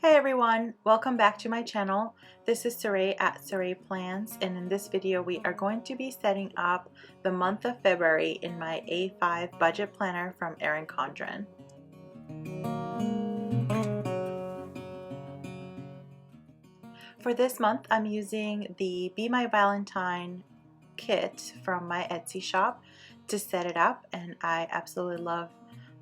Hey everyone, welcome back to my channel. This is Saray at Saray Plans, and in this video we are going to be setting up the month of February in my A5 budget planner from Erin Condren. For this month I'm using the Be My Valentine kit from my Etsy shop to set it up, and I absolutely love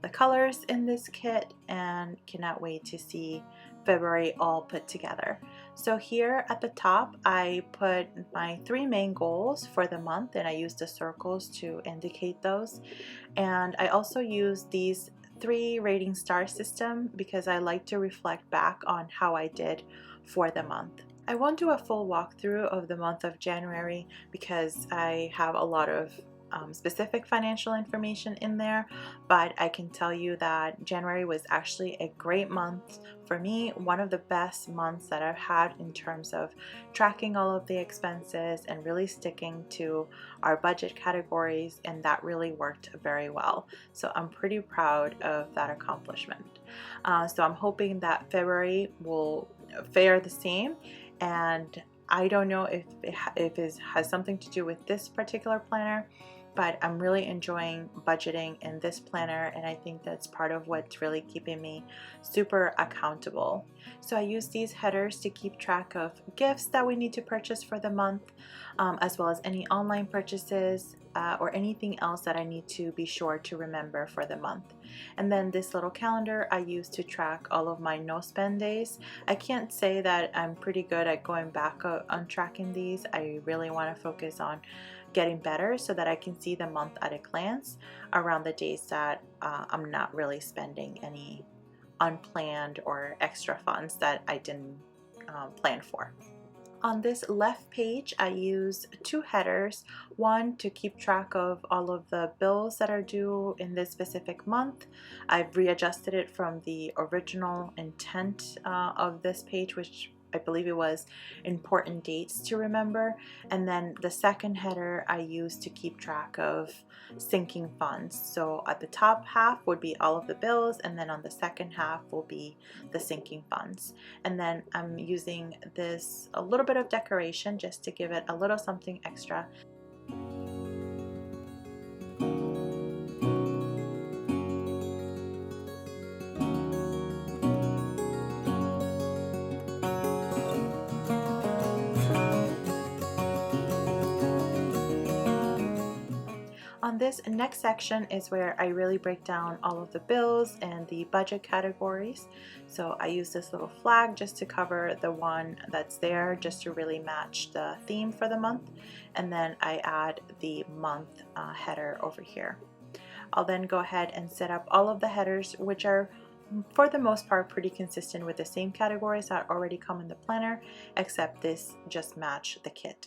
the colors in this kit and cannot wait to see February all put together. So here at the top I put my three main goals for the month, and I use the circles to indicate those, and I also use these three rating star system because I like to reflect back on how I did for the month. I won't do a full walkthrough of the month of January because I have a lot of specific financial information in there, but I can tell you that January was actually a great month for me, one of the best months that I've had in terms of tracking all of the expenses and really sticking to our budget categories, and that really worked very well. So I'm pretty proud of that accomplishment. So I'm hoping that February will fare the same, and I don't know if it has something to do with this particular planner, but I'm really enjoying budgeting in this planner, and I think that's part of what's really keeping me super accountable. So I use these headers to keep track of gifts that we need to purchase for the month, as well as any online purchases or anything else that I need to be sure to remember for the month. And then this little calendar I use to track all of my no spend days. I can't say that I'm pretty good at going back on tracking these. I really want to focus on getting better so that I can see the month at a glance around the days that I'm not really spending any unplanned or extra funds that I didn't plan for. On this left page, I use two headers, one to keep track of all of the bills that are due in this specific month. I've readjusted it from the original intent of this page, which I believe it was important dates to remember. And then the second header I use to keep track of sinking funds. So at the top half would be all of the bills, and then on the second half will be the sinking funds. And then I'm using this a little bit of decoration just to give it a little something extra. On this next section is where I really break down all of the bills and the budget categories. So I use this little flag just to cover the one that's there, just to really match the theme for the month. And then I add the month header over here. I'll then go ahead and set up all of the headers, which are for the most part pretty consistent with the same categories that already come in the planner, except this just match the kit.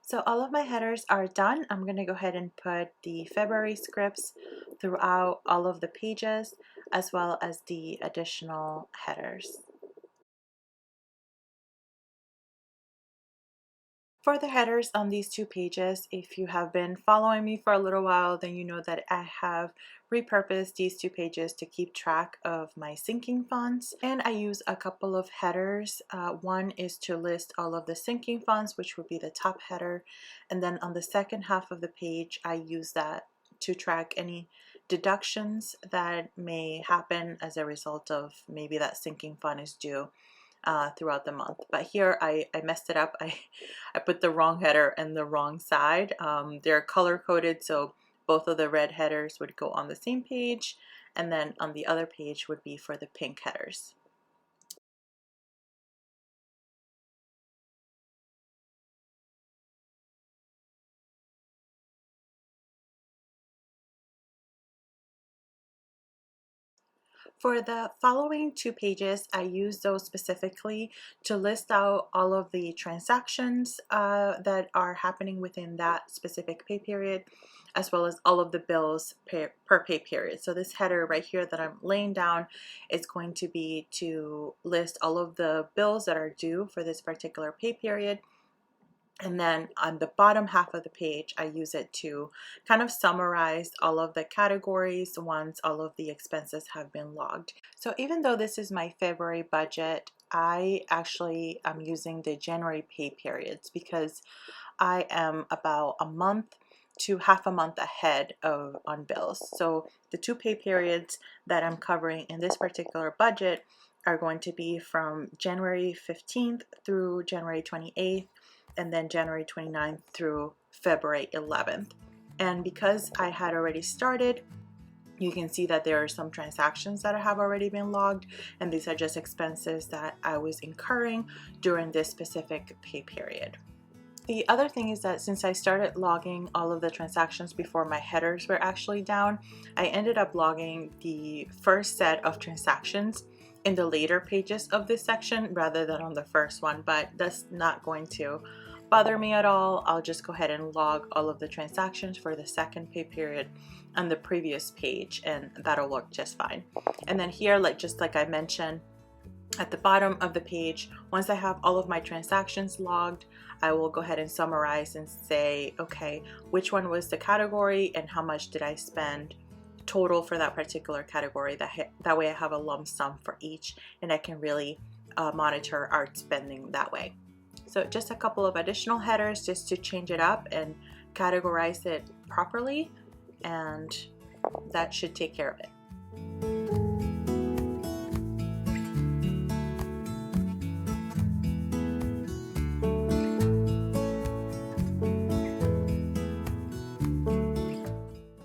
So all of my headers are done. I'm going to go ahead and put the February scripts throughout all of the pages, as well as the additional headers. For the headers on these two pages, if you have been following me for a little while, then you know that I have repurposed these two pages to keep track of my sinking funds. And I use a couple of headers. One is to list all of the sinking funds, which would be the top header. And then on the second half of the page, I use that to track any deductions that may happen as a result of maybe that sinking fund is due throughout the month. But here I messed it up. I put the wrong header and the wrong side. They're color coded, so both of the red headers would go on the same page, and then on the other page would be for the pink headers. For the following two pages, I use those specifically to list out all of the transactions that are happening within that specific pay period, as well as all of the bills per pay period. So this header right here that I'm laying down is going to be to list all of the bills that are due for this particular pay period. And then on the bottom half of the page, I use it to kind of summarize all of the categories once all of the expenses have been logged. So even though this is my February budget, I actually am using the January pay periods because I am about a month to half a month ahead on bills. So the two pay periods that I'm covering in this particular budget are going to be from January 15th through January 28th, and then January 29th through February 11th. And because I had already started, you can see that there are some transactions that have already been logged, and these are just expenses that I was incurring during this specific pay period. The other thing is that since I started logging all of the transactions before my headers were actually down, I ended up logging the first set of transactions in the later pages of this section rather than on the first one, but that's not going to bother me at all. I'll just go ahead and log all of the transactions for the second pay period on the previous page, and that'll work just fine. And then here, just like I mentioned, at the bottom of the page, once I have all of my transactions logged, I will go ahead and summarize and say, okay, which one was the category and how much did I spend total for that particular category. That way I have a lump sum for each, and I can really monitor our spending that way. So just a couple of additional headers just to change it up and categorize it properly, and that should take care of it.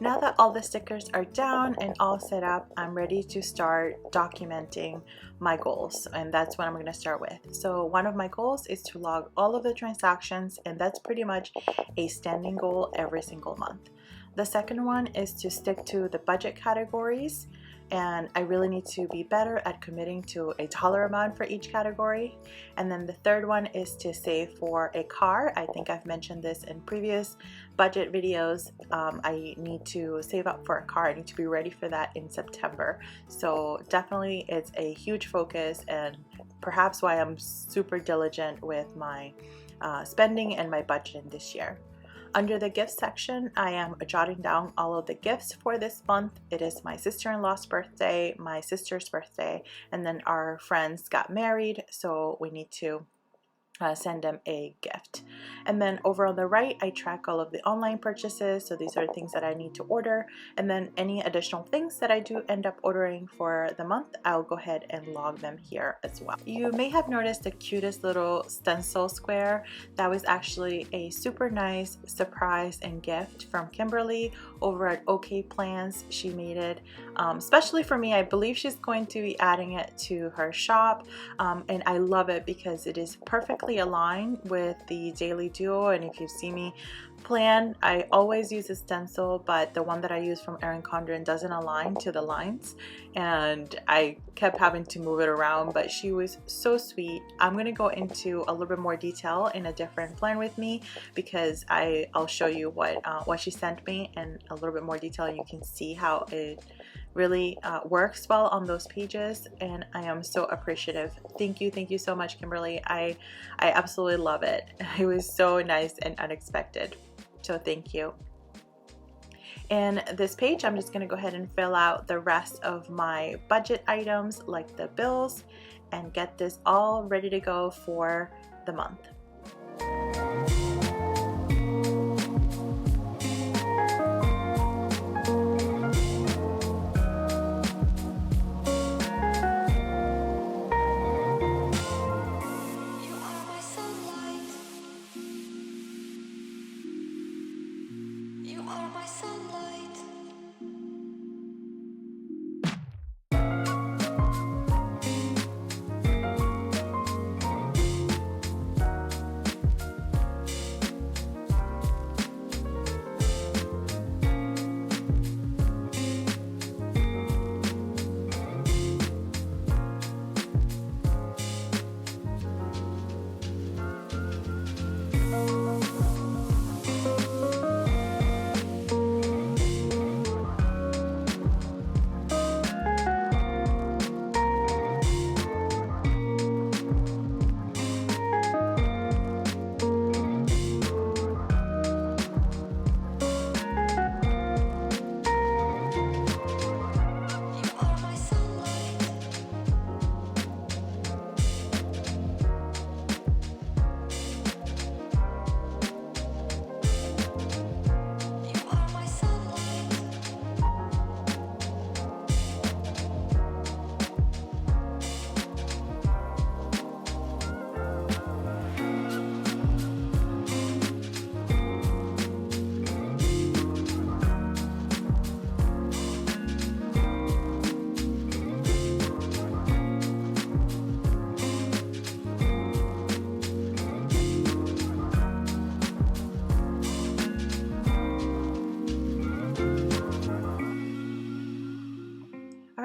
Now that all the stickers are down and all set up, I'm ready to start documenting my goals, and that's what I'm going to start with. So one of my goals is to log all of the transactions, and that's pretty much a standing goal every single month. The second one is to stick to the budget categories, and I really need to be better at committing to a dollar amount for each category. And then the third one is to save for a car. I think I've mentioned this in previous budget videos. I need to save up for a car. I need to be ready for that in September. So definitely it's a huge focus, and perhaps why I'm super diligent with my spending and my budgeting this year. Under the gifts section, I am jotting down all of the gifts for this month. It is my sister-in-law's birthday, my sister's birthday, and then our friends got married, so we need to send them a gift. And then over on the right, I track all of the online purchases. So these are things that I need to order, and then any additional things that I do end up ordering for the month, I'll go ahead and log them here as well. You may have noticed the cutest little stencil square. That was actually a super nice surprise and gift from Kimberly over at OK Plans. She made it especially for me. I believe she's going to be adding it to her shop, and I love it because it is perfectly aligned with the Daily Duo. And if you see me plan, I always use a stencil, but the one that I use from Erin Condren doesn't align to the lines, and I kept having to move it around, but she was so sweet. I'm going to go into a little bit more detail in a different plan with me, because I'll show you what she sent me in a little bit more detail. You can see how it really works well on those pages, and I am so appreciative. Thank you so much, Kimberly. I absolutely love it. It was so nice and unexpected, so thank you. In this page, I'm just going to go ahead and fill out the rest of my budget items, like the bills, and get this all ready to go for the month.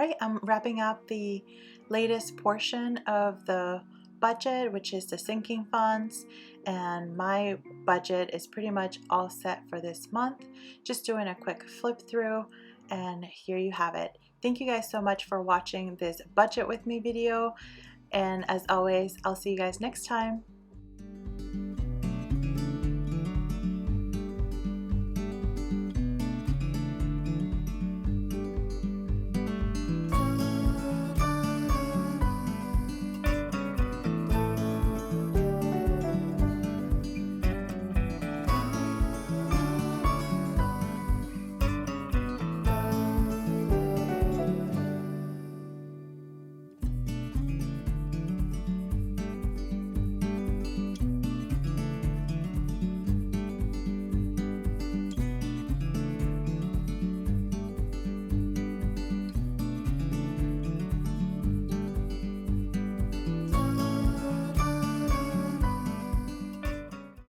Alright, I'm wrapping up the latest portion of the budget, which is the sinking funds, and my budget is pretty much all set for this month. Just doing a quick flip through, and here you have it. Thank you guys so much for watching this budget with me video, and as always, I'll see you guys next time.